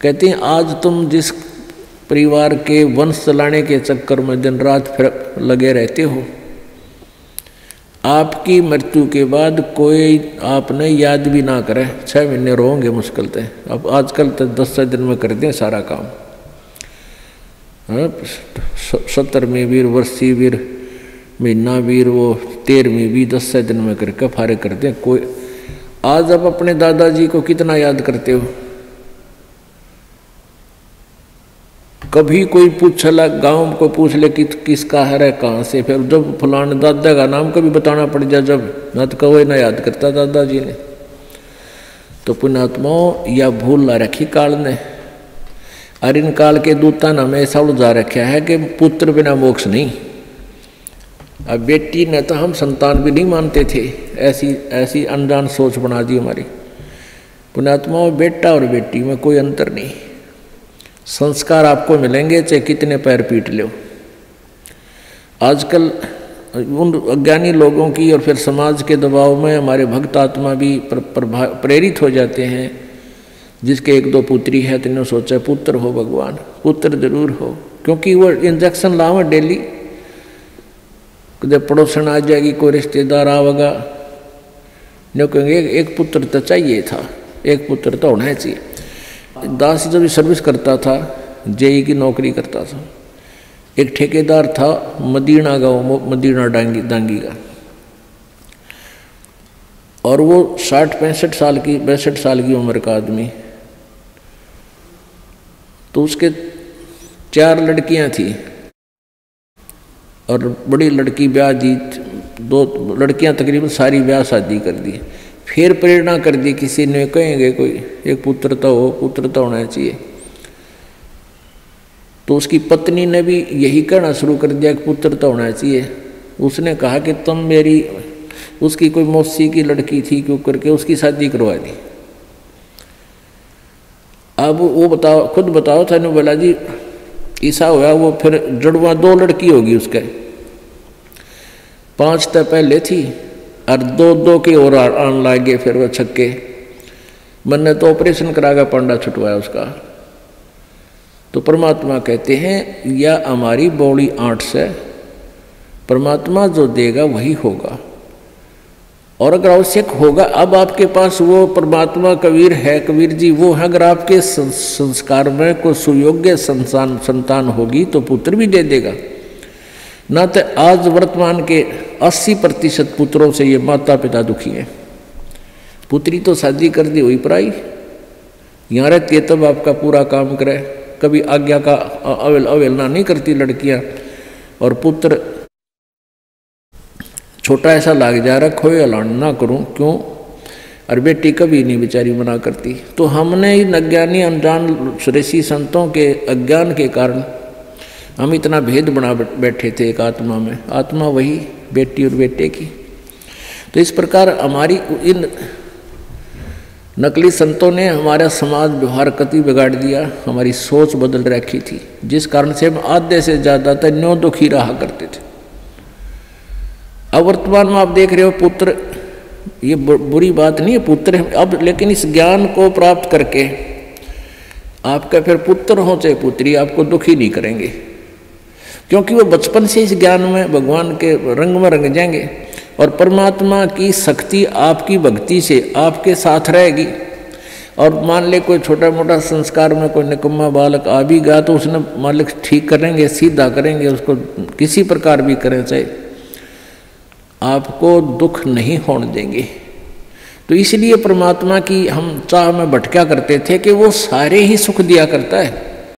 कहते हैं आज तुम जिस परिवार के वंश चलाने के चक्कर में दिन रात फिर लगे रहते हो, आपकी मृत्यु के बाद कोई आपने याद भी ना करे, 6 महीने रोंगे मुश्किल से। अब आजकल तो 10 दिन में कर दें सारा काम। 70वीं वीर, वर्षी वीर, महीना वीर, वो 13वीं भी 10 दिन में करके फारे करते हैं। कोई आज आप अपने दादाजी को कितना याद करते हो? कभी कोई पूछला, गांव को पूछ ले कि किसका है कहाँ से, फिर जब फलाने दादा का नाम कभी बताना पड़ जाए, जब ना तो कभी ना याद करता दादाजी ने। तो पुण्यात्माओं या भूल ला रखी काल ने, और इन काल के दूता ने हमें ऐसा उलझा रखा है कि पुत्र बिना मोक्ष नहीं। अब बेटी ने तो हम संतान भी नहीं मानते थे, ऐसी अनजान सोच बना दी हमारी। पुण्यात्माओं, बेटा और बेटी में कोई अंतर नहीं, संस्कार आपको मिलेंगे चाहे कितने पैर पीट लो। आजकल उन अज्ञानी लोगों की और फिर समाज के दबाव में हमारे भक्त आत्मा भी प्रेरित हो जाते हैं। जिसके 1-2 पुत्री है तो इन्होंने सोचा पुत्र हो भगवान, पुत्र जरूर हो, क्योंकि वो इंजेक्शन लाओ डेली। जब पड़ोसन आ जाएगी, कोई रिश्तेदार आवेगा, नहीं कहेंगे एक पुत्र तो चाहिए था, एक पुत्र तो होना चाहिए। दास जब सर्विस करता था, जेई की नौकरी करता था, एक ठेकेदार था मदीना गाँव, मदीना दांगी का, और वो 60-65 साल की उम्र का आदमी। तो उसके 4 लड़कियां थी और बड़ी लड़की ब्याह दी, 2 लड़कियां तकरीबन सारी ब्याह शादी कर दी। फिर प्रेरणा कर दी, किसी ने कहेंगे कोई एक पुत्र तो हो, पुत्र तो होना चाहिए। तो उसकी पत्नी ने भी यही कहना शुरू कर दिया कि पुत्र तो होना चाहिए। उसने कहा कि तुम मेरी, उसकी कोई मौसी की लड़की थी, क्यों करके उसकी शादी करवा दी। अब वो बताओ, खुद बताओ था ने बोला जी ऐसा हुआ, वो फिर जड़वा 2 लड़की होगी उसके, 5 तो पहले थी और 2 के और आन लागे। फिर वो छक्के मैंने तो ऑपरेशन करागा, पांडा छुटवाया उसका। तो परमात्मा कहते हैं या हमारी बौड़ी आंट से परमात्मा जो देगा वही होगा, और अगर आवश्यक होगा, अब आपके पास वो परमात्मा कबीर है, कबीर जी वो है, अगर आपके संस्कार में कोई सुयोग्य संतान होगी तो पुत्र भी दे देगा। ना तो आज वर्तमान के 80% पुत्रों से ये माता पिता दुखी हैं। पुत्री तो शादी कर दी हुई पराई, यहाँ रहती है तब आपका पूरा काम करे, कभी आज्ञा का अवहेलना नहीं करती लड़कियाँ, और पुत्र छोटा ऐसा लाग जा रहा, खोए अलान ना करूं क्यों, और बेटी कभी नहीं बेचारी मना करती। तो हमने इन अज्ञानी अनजान ऋषि संतों के अज्ञान के कारण हम इतना भेद बना बैठे थे एक आत्मा में, आत्मा वही बेटी और बेटे की। तो इस प्रकार हमारी इन नकली संतों ने हमारा समाज व्यवहार कति बिगाड़ दिया, हमारी सोच बदल रखी थी, जिस कारण से हम आधे से ज़्यादातर न्यो दुखी रहा करते थे। अब वर्तमान में आप देख रहे हो पुत्र, ये बुरी बात नहीं है पुत्र अब, लेकिन इस ज्ञान को प्राप्त करके आपका फिर पुत्र हो चाहे पुत्री आपको दुखी नहीं करेंगे, क्योंकि वो बचपन से इस ज्ञान में भगवान के रंग में रंग जाएंगे, और परमात्मा की शक्ति आपकी भक्ति से आपके साथ रहेगी। और मान ले कोई छोटा मोटा संस्कार में कोई निकम्मा बालक आ भी गया तो उसने मालिक ठीक करेंगे, सीधा करेंगे, उसको किसी प्रकार भी करें चाहे, आपको दुख नहीं होने देंगे। तो इसलिए परमात्मा की हम चाह में भटका करते थे कि वो सारे ही सुख दिया करता है,